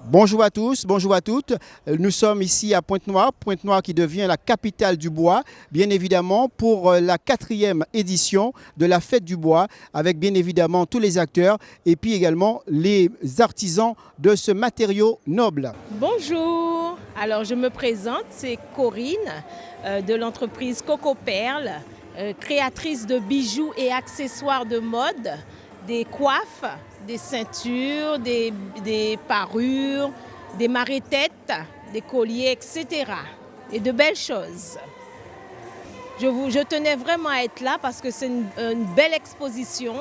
Bonjour à tous, bonjour à toutes. Nous sommes ici à Pointe-Noire, Pointe-Noire qui devient la capitale du bois, bien évidemment pour la 4e édition de la Fête du bois, avec bien évidemment tous les acteurs et puis également les artisans de ce matériau noble. Bonjour, alors je me présente, c'est Corinne de l'entreprise Coco Perle, créatrice de bijoux et accessoires de mode, des coiffes, des ceintures, des parures, des marées-têtes, des colliers, etc. Et de belles choses. Je tenais vraiment à être là parce que c'est une belle exposition.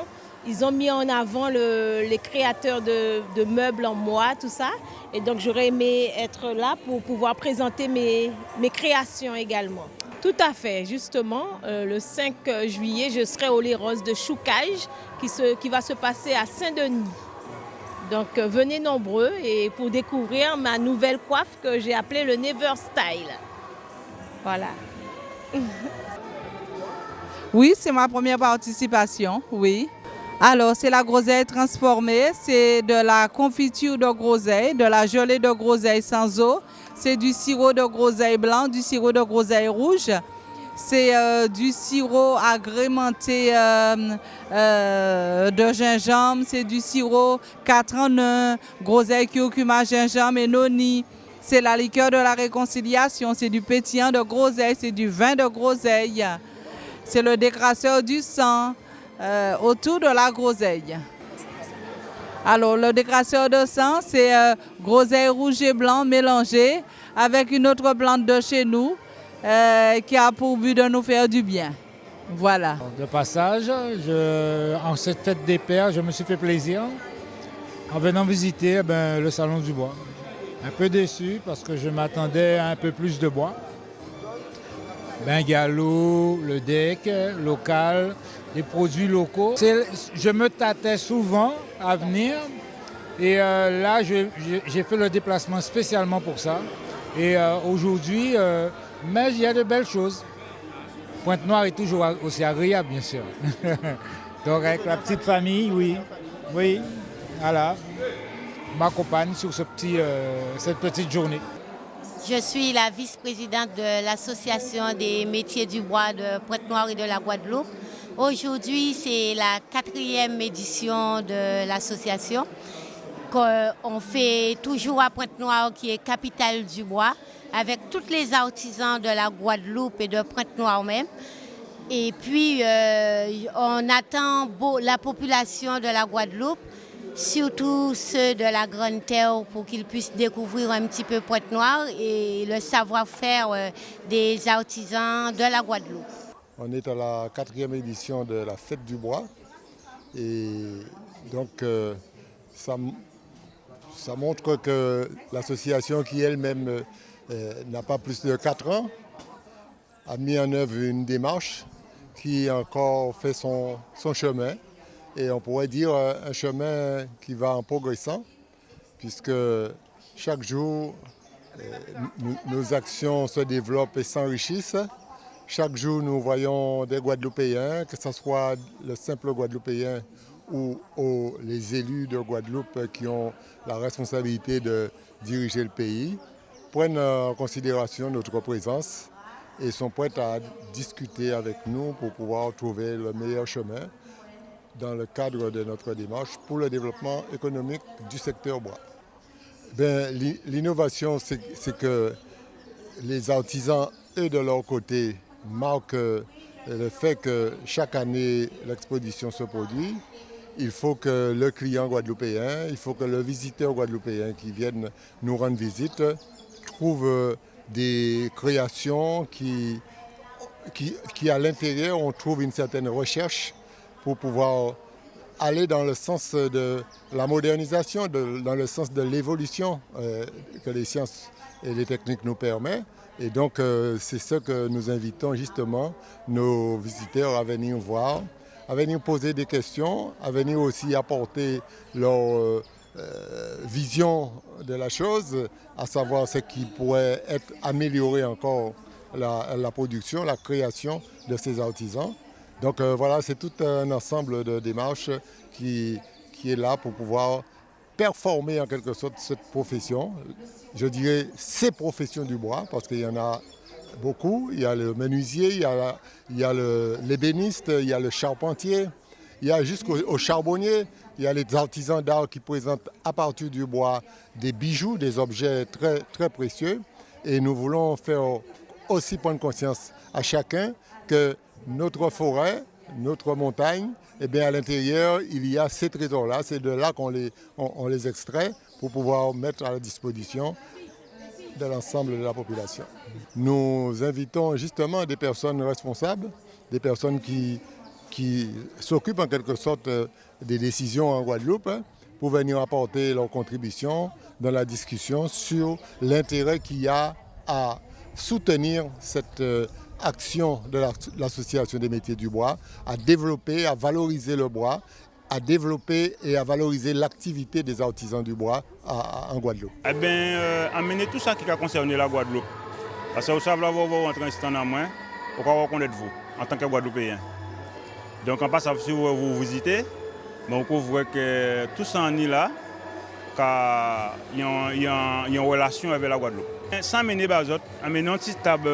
Ils ont mis en avant les créateurs de meubles en bois, tout ça. Et donc j'aurais aimé être là pour pouvoir présenter mes créations également. Tout à fait, justement, le 5 juillet, je serai au Les Roses de Choucage qui va se passer à Saint-Denis. Donc venez nombreux et pour découvrir ma nouvelle coiffe que j'ai appelée le Never Style. Voilà. Oui, c'est ma première participation, oui. Alors, c'est la groseille transformée, c'est de la confiture de groseille, de la gelée de groseille sans eau, c'est du sirop de groseille blanc, du sirop de groseille rouge, c'est du sirop agrémenté de gingembre, c'est du sirop 4 en 1, groseille, curcuma, gingembre et noni. C'est la liqueur de la réconciliation, c'est du pétillant de groseille, c'est du vin de groseille. C'est le décrasseur du sang autour de la groseille. Alors, le décrasseur de sang, c'est groseille rouge et blanc mélangé avec une autre plante de chez nous qui a pour but de nous faire du bien. Voilà. De passage, en cette fête des pères, je me suis fait plaisir en venant visiter le Salon du bois. Un peu déçu parce que je m'attendais à un peu plus de bois. Bungalow, le deck local, des produits locaux. Je me tâtais souvent à venir et là j'ai fait le déplacement spécialement pour ça. Et aujourd'hui, mais il y a de belles choses. Pointe-Noire est toujours aussi agréable, bien sûr. Donc avec la petite famille, oui, voilà, m'accompagne sur cette petite journée. Je suis la vice-présidente de l'Association des métiers du bois de Pointe-Noire et de la Guadeloupe. Aujourd'hui, c'est la 4e édition de l'association qu'on fait toujours à Pointe-Noire, qui est capitale du bois, avec tous les artisans de la Guadeloupe et de Pointe-Noire même. Et puis, on attend la population de la Guadeloupe, surtout ceux de la Grande Terre, pour qu'ils puissent découvrir un petit peu Pointe-Noire et le savoir-faire des artisans de la Guadeloupe. On est à la 4e édition de la Fête du bois et donc ça montre que l'association qui elle-même n'a pas plus de 4 ans a mis en œuvre une démarche qui encore fait son chemin. Et on pourrait dire un chemin qui va en progressant, puisque chaque jour, nos actions se développent et s'enrichissent. Chaque jour, nous voyons des Guadeloupéens, que ce soit le simple Guadeloupéen ou les élus de Guadeloupe qui ont la responsabilité de diriger le pays, prennent en considération notre présence et sont prêts à discuter avec nous pour pouvoir trouver le meilleur chemin dans le cadre de notre démarche pour le développement économique du secteur bois. L'innovation, c'est que les artisans, eux, de leur côté, marquent le fait que chaque année, l'exposition se produit. Il faut que le client guadeloupéen, il faut que le visiteur guadeloupéen qui vienne nous rendre visite trouve des créations qui à l'intérieur, on trouve une certaine recherche pour pouvoir aller dans le sens de la modernisation, dans le sens de l'évolution que les sciences et les techniques nous permettent. Et donc, c'est ce que nous invitons justement nos visiteurs à venir voir, à venir poser des questions, à venir aussi apporter leur vision de la chose, à savoir ce qui pourrait être amélioré encore la production, la création de ces artisans. Donc voilà, c'est tout un ensemble de démarches qui est là pour pouvoir performer en quelque sorte cette profession. Je dirais ces professions du bois, parce qu'il y en a beaucoup. Il y a le menuisier, il y a l'ébéniste, il y a le charpentier, il y a jusqu'au charbonnier. Il y a les artisans d'art qui présentent à partir du bois des bijoux, des objets très, très précieux. Et nous voulons faire aussi prendre conscience à chacun que notre forêt, notre montagne, eh bien à l'intérieur, il y a ces trésors-là. C'est de là qu'on les extrait pour pouvoir mettre à la disposition de l'ensemble de la population. Nous invitons justement des personnes responsables, des personnes qui s'occupent en quelque sorte des décisions en Guadeloupe, pour venir apporter leur contribution dans la discussion sur l'intérêt qu'il y a à soutenir cette action de l'Association des métiers du bois, à développer, à valoriser le bois, à développer et à valoriser l'activité des artisans du bois en Guadeloupe. Eh bien, amener tout ça qui a concerné la Guadeloupe. Parce que vous savez, vous rentrez ici en moins, vous pouvez reconnaître vous, en tant que Guadeloupéen. Donc, en passant, si vous visitez, vous couvrez que tout ça en est là, il y a une relation avec la Guadeloupe. Sans amener Bazot, amener une petite table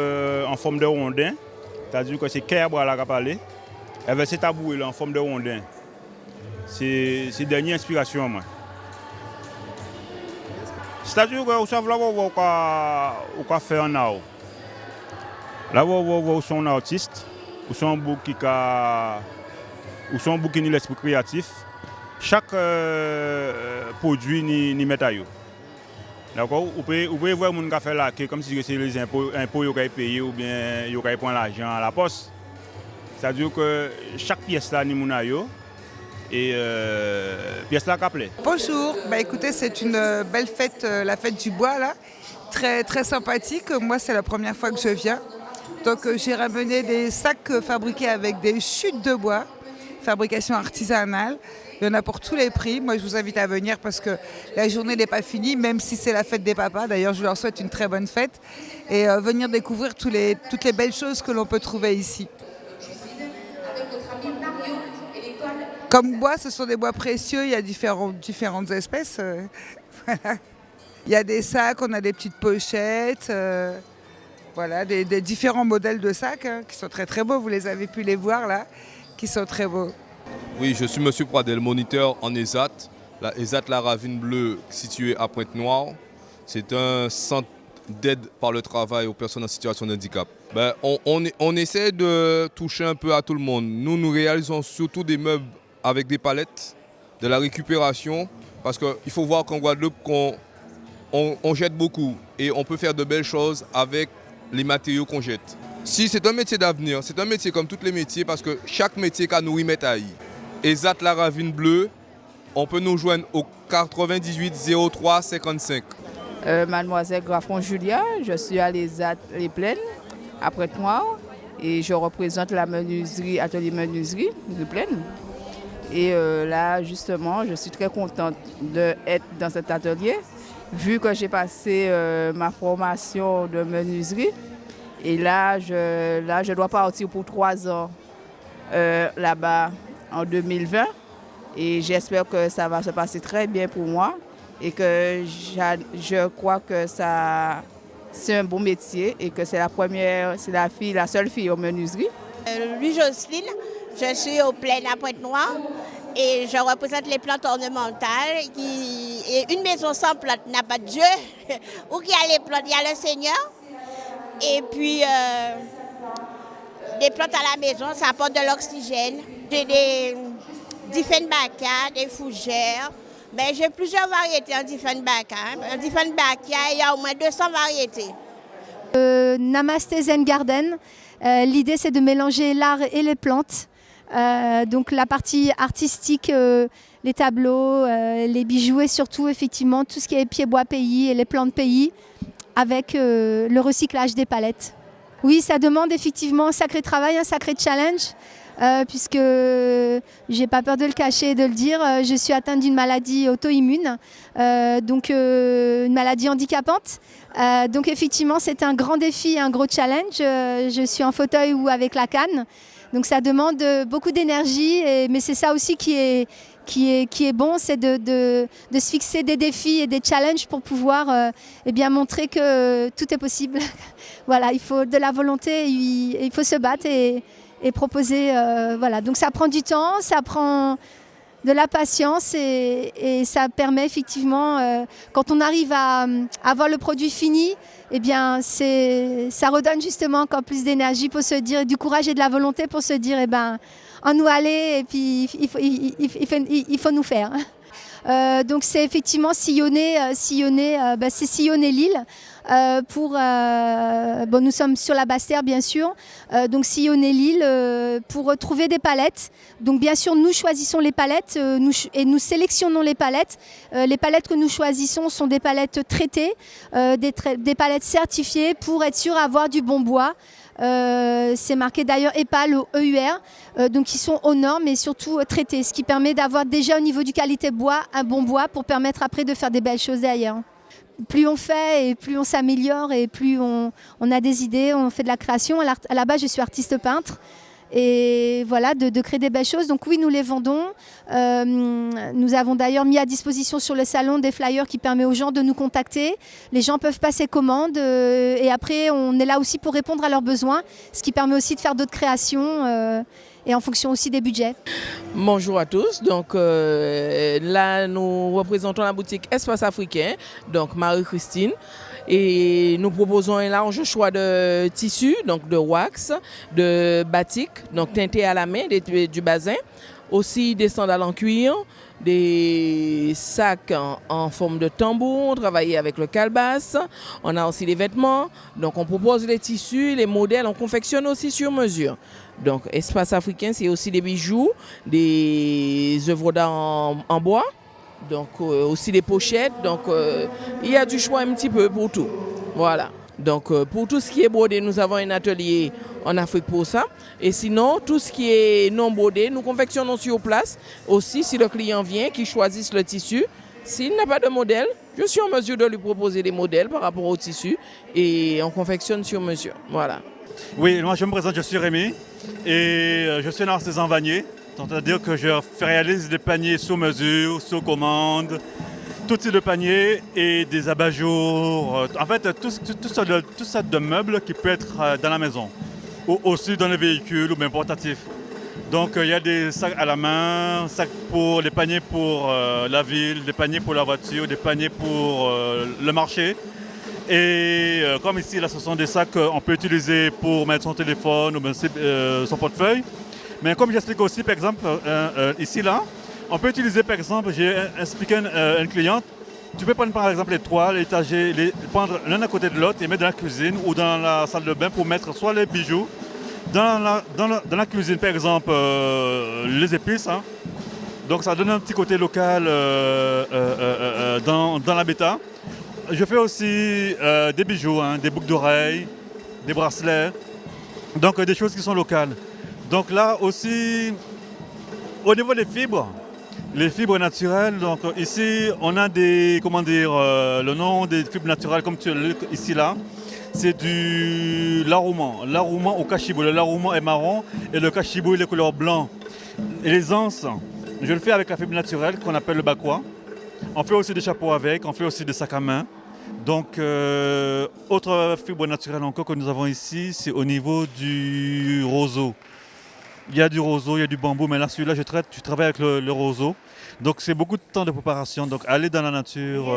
en forme de rondin, c'est-à-dire que c'est Kerbre là qui a parlé, avec cette tabouille en forme de rondin. C'est la dernière inspiration. C'est-à-dire que vous savez là où on fait un art. Là où vous sont un artiste, où sont un bouc qui a l'esprit créatif. Chaque produit ni met à eux. D'accord? Vous pouvez voir les gens qui font là, comme si c'est les impôts qu'ils ont payés ou bien ils ont pris l'argent à la poste. C'est-à-dire que chaque pièce là, ni mon ayo et pièce là qu'appelé. Bonjour, écoutez, c'est une belle fête, la fête du bois là, très très sympathique. Moi, c'est la première fois que je viens. Donc j'ai ramené des sacs fabriqués avec des chutes de bois, fabrication artisanale. Il y en a pour tous les prix. Moi, je vous invite à venir parce que la journée n'est pas finie, même si c'est la fête des papas. D'ailleurs, je leur souhaite une très bonne fête et venir découvrir toutes les belles choses que l'on peut trouver ici. Comme bois, ce sont des bois précieux. Il y a différentes espèces. Voilà. Il y a des sacs, on a des petites pochettes. Voilà, des différents modèles de sacs qui sont très très beaux. Vous les avez pu les voir là, qui sont très beaux. Oui, je suis M. Pradel, moniteur en ESAT, la ESAT La Ravine Bleue située à Pointe-Noire. C'est un centre d'aide par le travail aux personnes en situation de handicap. On essaie de toucher un peu à tout le monde. Nous réalisons surtout des meubles avec des palettes, de la récupération, parce qu'il faut voir qu'en Guadeloupe, on jette beaucoup et on peut faire de belles choses avec les matériaux qu'on jette. Si c'est un métier d'avenir, c'est un métier comme tous les métiers parce que chaque métier a nous remettre à y. ESAT La Ravine Bleue, on peut nous joindre au 98 03 55. Mademoiselle Graffon Julia, je suis à l'ESAT Les Plaines, à Pointe-Noire, et je représente la menuiserie, atelier menuiserie Les Plaines. Et là, justement, je suis très contente d'être dans cet atelier, vu que j'ai passé ma formation de menuiserie. Et là, je dois partir pour 3 ans là-bas en 2020. Et j'espère que ça va se passer très bien pour moi. Et que je crois que c'est un bon métier et que c'est la seule fille en menuiserie. Louis-Jocelyne, je suis au Plaines à Pointe-Noire et je représente les plantes ornementales. Et une maison sans plantes n'a pas de Dieu. Où il y a les plantes, il y a le Seigneur. Et puis, des plantes à la maison, ça apporte de l'oxygène. J'ai des Dieffenbachia, des fougères. Mais j'ai plusieurs variétés en Dieffenbachia. En Dieffenbachia, il y a au moins 200 variétés. Namasté Zen Garden. L'idée, c'est de mélanger l'art et les plantes. Donc la partie artistique, les tableaux, les bijoux et surtout, effectivement, tout ce qui est pied-bois pays et les plantes pays, avec le recyclage des palettes. Oui, ça demande effectivement un sacré travail, un sacré challenge, puisque, j'ai pas peur de le cacher et de le dire, je suis atteinte d'une maladie auto-immune, donc une maladie handicapante. Donc effectivement, c'est un grand défi, un gros challenge. Je suis en fauteuil ou avec la canne. Donc ça demande beaucoup d'énergie, mais c'est ça aussi qui est est bon, c'est de se fixer des défis et des challenges pour pouvoir montrer que tout est possible. Voilà, il faut de la volonté, il faut se battre et proposer. Voilà. Donc ça prend du temps, ça prend de la patience et ça permet effectivement, quand on arrive à avoir le produit fini, ça redonne justement encore plus d'énergie pour se dire, du courage et de la volonté pour se dire, en nous aller et puis il faut nous faire. Donc c'est effectivement sillonner l'île. Nous sommes sur la Basse-Terre bien sûr, donc sillonner l'île pour trouver des palettes. Donc bien sûr nous choisissons les palettes et nous sélectionnons les palettes. Les palettes que nous choisissons sont des palettes traitées, des palettes certifiées pour être sûr d'avoir du bon bois. C'est marqué d'ailleurs EPAL ou EUR, donc ils sont aux normes et surtout traités, ce qui permet d'avoir déjà au niveau du qualité bois un bon bois pour permettre après de faire des belles choses derrière. Plus on fait et plus on s'améliore et plus on a des idées, on fait de la création. À la base, je suis artiste peintre et voilà, de créer des belles choses. Donc oui, nous les vendons. Nous avons d'ailleurs mis à disposition sur le salon des flyers qui permettent aux gens de nous contacter. Les gens peuvent passer commande et après, on est là aussi pour répondre à leurs besoins, ce qui permet aussi de faire d'autres créations. Et en fonction aussi des budgets. Bonjour à tous, donc là nous représentons la boutique Espace Africain, donc Marie-Christine, et nous proposons un large choix de tissus, donc de wax, de batik, donc teinté à la main, du basin, aussi des sandales en cuir, des sacs en forme de tambour, travaillés avec le calebasse, on a aussi des vêtements, donc on propose les tissus, les modèles, on confectionne aussi sur mesure. Donc Espace Africain, c'est aussi des bijoux, des œuvres d'art en bois, donc aussi des pochettes, donc il y a du choix un petit peu pour tout. Voilà. Donc pour tout ce qui est brodé, nous avons un atelier en Afrique pour ça. Et sinon, tout ce qui est non brodé, nous confectionnons sur place. Aussi, si le client vient, qu'il choisisse le tissu, s'il n'a pas de modèle, je suis en mesure de lui proposer des modèles par rapport au tissu et on confectionne sur mesure. Voilà. Oui, moi je me présente, je suis Rémi et je suis un artisan vannier. C'est-à-dire que je réalise des paniers sur mesure, sur commande, tout type de paniers et des abat-jours. En fait, tout sorte de meubles qui peut être dans la maison ou aussi dans les véhicules ou même portatifs. Donc il y a des sacs à la main, des paniers pour la ville, des paniers pour la voiture, des paniers pour le marché. Et comme ici, là, ce sont des sacs qu'on peut utiliser pour mettre son téléphone ou même son portefeuille. Mais comme j'explique aussi, par exemple, ici, là, on peut utiliser, par exemple, j'ai expliqué à une cliente, tu peux prendre par exemple les toiles, les prendre l'un à côté de l'autre et mettre dans la cuisine ou dans la salle de bain pour mettre soit les bijoux, dans la cuisine, par exemple, les épices. Hein. Donc ça donne un petit côté local dans l'habitat. Je fais aussi des bijoux, hein, des boucles d'oreilles, des bracelets, donc des choses qui sont locales. Donc là aussi, au niveau des fibres, les fibres naturelles, donc ici on a le nom des fibres naturelles comme tu l'as ici là, c'est du larouman au cachibou. Le larouman est marron et le cachibou il est couleur blanc. Et les anses, je le fais avec la fibre naturelle qu'on appelle le bakwa. On fait aussi des chapeaux avec, on fait aussi des sacs à main. Donc, autre fibre naturelle encore que nous avons ici, c'est au niveau du roseau. Il y a du roseau, il y a du bambou, mais là, celui-là, je travaille avec le roseau. Donc, c'est beaucoup de temps de préparation. Donc, aller dans la nature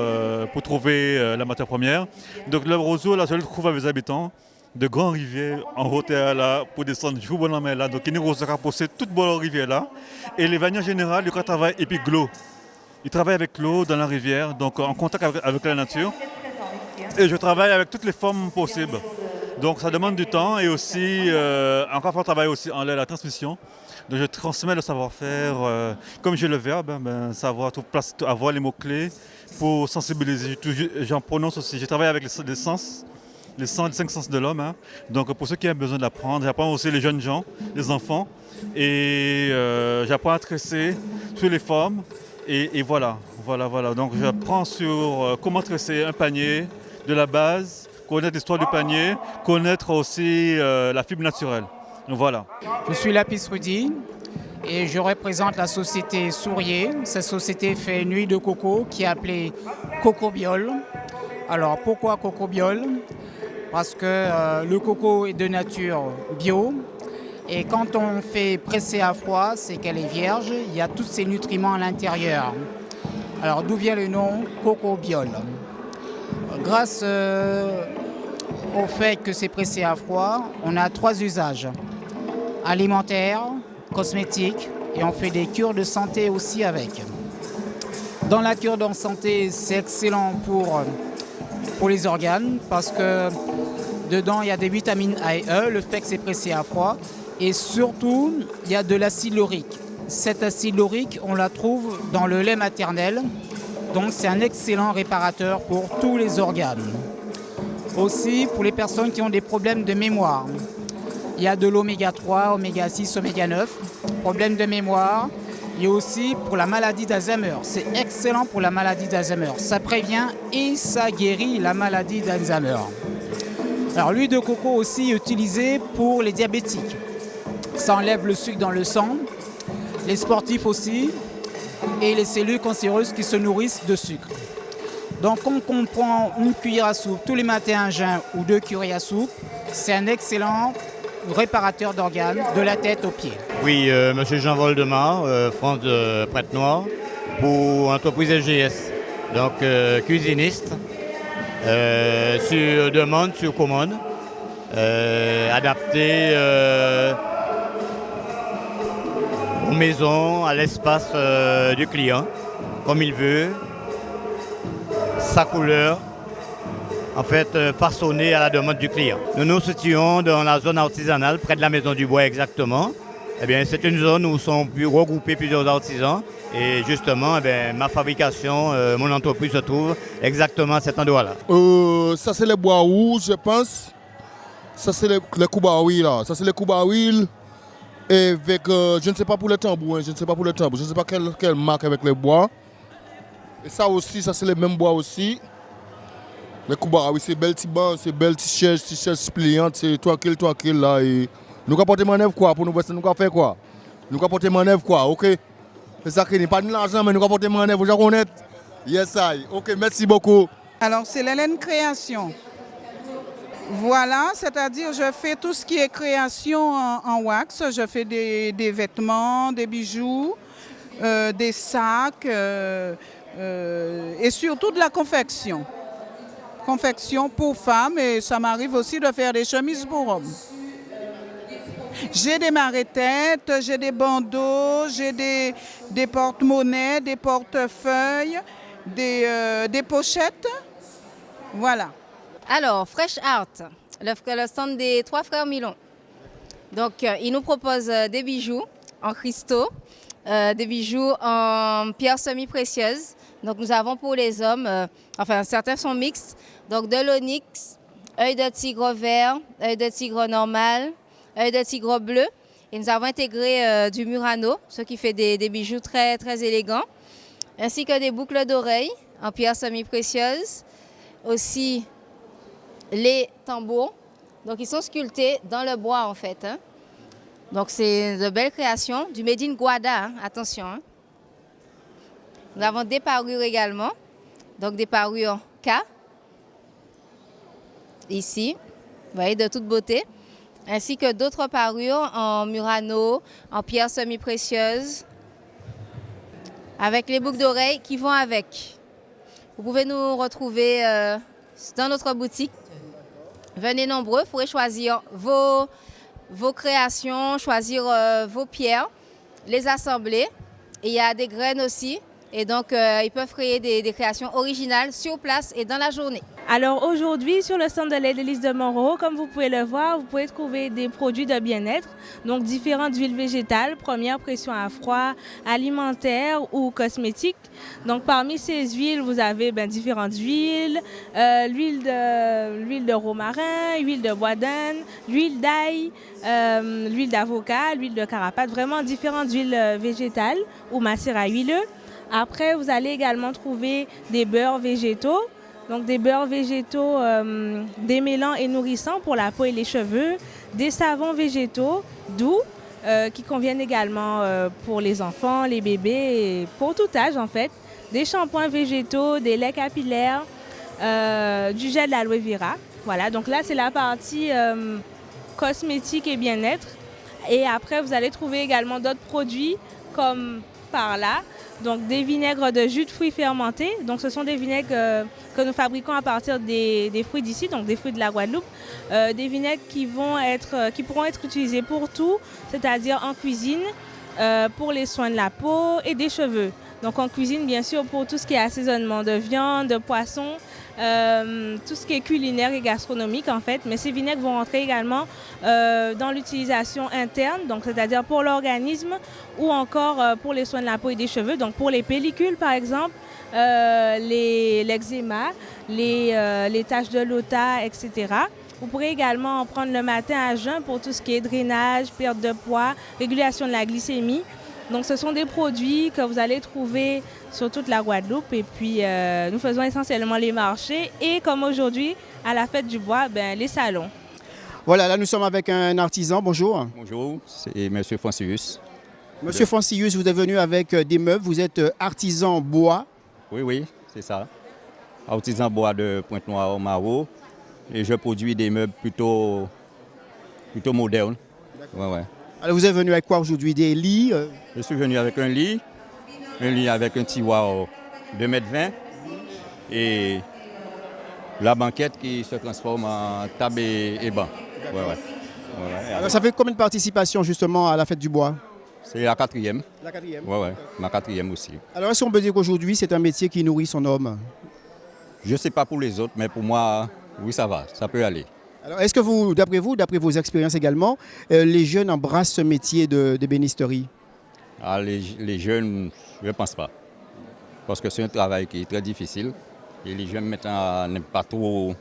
pour trouver la matière première. Donc, le roseau, là, je le trouve avec les habitants de grandes rivières en hauteur là pour descendre jusqu'au bon mer là. Donc, il nous rapprocher toute bonne rivière là. Et les vanniers en général, ils travaillent et puis l'eau. Ils travaillent avec l'eau dans la rivière, donc en contact avec la nature. Et je travaille avec toutes les formes possibles. Donc ça demande du temps et aussi, encore une fois, je travaille aussi en la transmission. Donc je transmets le savoir-faire, comme j'ai le verbe, savoir avoir les mots-clés pour sensibiliser. J'en prononce aussi. Je travaille avec les sens, les 5 sens de l'homme. Hein. Donc pour ceux qui ont besoin d'apprendre, j'apprends aussi les jeunes gens, les enfants. Et j'apprends à tresser sur les formes. Et voilà. Donc j'apprends sur comment tresser un panier de la base, connaître l'histoire du panier, connaître aussi la fibre naturelle. Donc voilà. Je suis Lapis Rudi et je représente la société Sourier. Cette société fait une huile de coco qui est appelée Cocobiol. Alors pourquoi Cocobiol? Parce que le coco est de nature bio et quand on fait presser à froid, c'est qu'elle est vierge, il y a tous ces nutriments à l'intérieur. Alors d'où vient le nom Cocobiol? Grâce au fait que c'est pressé à froid, on a 3 usages. Alimentaire, cosmétique et on fait des cures de santé aussi avec. Dans la cure de santé, c'est excellent pour les organes parce que dedans il y a des vitamines A et E, le fait que c'est pressé à froid et surtout il y a de l'acide laurique. Cet acide laurique, on la trouve dans le lait maternel, donc c'est un excellent réparateur pour tous les organes. Aussi pour les personnes qui ont des problèmes de mémoire. Il y a de l'oméga 3, oméga 6, oméga 9, problème de mémoire. Et aussi pour la maladie d'Alzheimer. C'est excellent pour la maladie d'Alzheimer. Ça prévient et ça guérit la maladie d'Alzheimer. Alors l'huile de coco aussi est utilisée pour les diabétiques. Ça enlève le sucre dans le sang, les sportifs aussi, et les cellules cancéreuses qui se nourrissent de sucre. Donc quand on prend une cuillère à soupe tous les matins à jeun ou 2 cuillères à soupe, c'est un excellent réparateur d'organes de la tête aux pieds. Oui, monsieur Jean Voldemar, France de Pointe-Noire, pour l'entreprise LGS. Donc cuisiniste, sur demande, sur commande, adapté aux maisons, à l'espace du client, comme il veut, sa couleur. En fait, façonné à la demande du client. Nous nous situons dans la zone artisanale, près de la Maison du Bois exactement. Eh bien, c'est une zone où sont regroupés plusieurs artisans. Et justement, eh bien, ma fabrication, mon entreprise se trouve exactement à cet endroit-là. Ça, c'est les bois rouges, je pense. Ça, c'est les koubaouis, là. Ça, c'est les koubaouis. Et avec, je ne sais pas pour le tambour, je ne sais pas pour le tambour. Je ne sais pas quelle marque avec les bois. Et ça aussi, ça, c'est les mêmes bois aussi. Les Kouba, oui, c'est belle petite banc, c'est belle petite chaise pliante, c'est tranquille là. Et nous avons porté manœuvre quoi pour nous voir, nous avons fait quoi? Nous avons porté manœuvre quoi, ok? C'est ça qui n'est pas de l'argent, mais nous avons porté manœuvre, vous connaissez? Yes, I. Ok, merci beaucoup. Alors, c'est l'Hélène Création. Voilà, c'est-à-dire je fais tout ce qui est création en wax. Je fais des vêtements, des bijoux, des sacs et surtout de la confection. Confection pour femmes et ça m'arrive aussi de faire des chemises pour hommes. J'ai des marée-têtes, j'ai des bandeaux, j'ai des porte-monnaies, des portefeuilles, des pochettes. Voilà. Alors, Fresh Art, le stand des 3 frères Milon. Donc, ils nous proposent des bijoux en cristaux, des bijoux en pierres semi-précieuses. Donc, nous avons pour les hommes, certains sont mixtes. Donc, de l'onyx, œil de tigre vert, œil de tigre normal, œil de tigre bleu. Et nous avons intégré du Murano, ce qui fait des bijoux très, très élégants, ainsi que des boucles d'oreilles en pierres semi-précieuses. Aussi, les tambours. Donc, ils sont sculptés dans le bois, en fait. Hein. Donc, c'est de belles créations, du Made in Guada, hein, attention. Hein. Nous avons des parures également, donc des parures K, ici, vous voyez, de toute beauté, ainsi que d'autres parures en Murano, en pierres semi-précieuses, avec les boucles d'oreilles qui vont avec. Vous pouvez nous retrouver dans notre boutique. Venez nombreux, vous pourrez choisir vos créations, choisir vos pierres, les assembler. Et il y a des graines aussi. Et donc, ils peuvent créer des créations originales sur place et dans la journée. Alors aujourd'hui, sur le stand de l'Élise de Monroe, comme vous pouvez le voir, vous pouvez trouver des produits de bien-être, donc différentes huiles végétales, première pression à froid, alimentaires ou cosmétiques. Donc parmi ces huiles, vous avez différentes huiles, l'huile de romarin, l'huile de bois d'âne, l'huile d'ail, l'huile d'avocat, l'huile de carapace, vraiment différentes huiles végétales ou macérats huileux. Après, vous allez également trouver des beurres végétaux. Donc des beurres végétaux démêlants et nourrissants pour la peau et les cheveux, des savons végétaux doux, qui conviennent également pour les enfants, les bébés, et pour tout âge en fait. Des shampoings végétaux, des laits capillaires, du gel d'aloe vera. Voilà, donc là c'est la partie cosmétique et bien-être. Et après vous allez trouver également d'autres produits comme par là. Donc des vinaigres de jus de fruits fermentés. Donc ce sont des vinaigres que nous fabriquons à partir des fruits d'ici, donc des fruits de la Guadeloupe. Des vinaigres qui pourront être utilisés pour tout, c'est-à-dire en cuisine, pour les soins de la peau et des cheveux. Donc en cuisine bien sûr pour tout ce qui est assaisonnement de viande, de poisson, tout ce qui est culinaire et gastronomique en fait. Mais ces vinaigres vont rentrer également dans l'utilisation interne, donc c'est-à-dire pour l'organisme ou encore pour les soins de la peau et des cheveux. Donc pour les pellicules par exemple, l'eczéma, les taches de lota, etc. Vous pourrez également en prendre le matin à jeun pour tout ce qui est drainage, perte de poids, régulation de la glycémie. Donc ce sont des produits que vous allez trouver sur toute la Guadeloupe et puis nous faisons essentiellement les marchés et comme aujourd'hui à la fête du bois, les salons. Voilà, là nous sommes avec un artisan, bonjour. Bonjour, c'est M. Francius. Monsieur Francius, vous êtes venu avec des meubles, vous êtes artisan bois. Oui, c'est ça. Artisan bois de Pointe-Noire au Maro et je produis des meubles plutôt modernes. Ouais. Alors vous êtes venu avec quoi aujourd'hui? Des lits Je suis venu avec un lit avec un tiroir de 2,20 m et la banquette qui se transforme en table et banc. Ouais. Alors ça fait combien de participation justement à la fête du bois? C'est la 4e. La 4e? Ouais, ma 4e aussi. Alors est-ce qu'on peut dire qu'aujourd'hui c'est un métier qui nourrit son homme? Je ne sais pas pour les autres, mais pour moi, oui ça va, ça peut aller. Alors, est-ce que d'après vos expériences également, les jeunes embrassent ce métier d'ébénisterie? Les jeunes, je ne pense pas. Parce que c'est un travail qui est très difficile. Et les jeunes maintenant n'aiment pas trop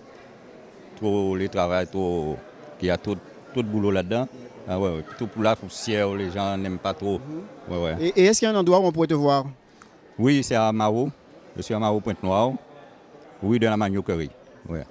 le travail, qu'il y a trop de boulot là-dedans. Tout pour la poussière, les gens n'aiment pas trop. Et est-ce qu'il y a un endroit où on pourrait te voir? Oui, c'est à Maro. Je suis à Maro Pointe-Noire. Oui, de la manioquerie. Ouais.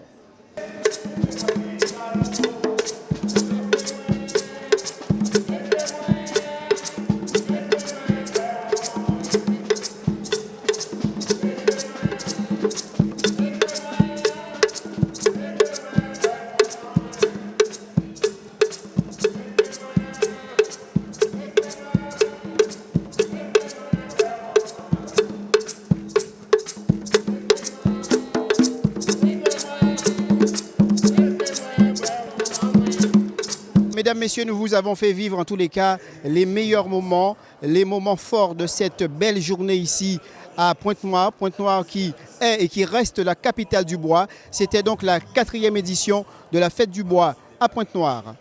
Mesdames, Messieurs, nous vous avons fait vivre en tous les cas les meilleurs moments, les moments forts de cette belle journée ici à Pointe-Noire. Pointe-Noire qui est et qui reste la capitale du bois. C'était donc la 4e édition de la Fête du bois à Pointe-Noire.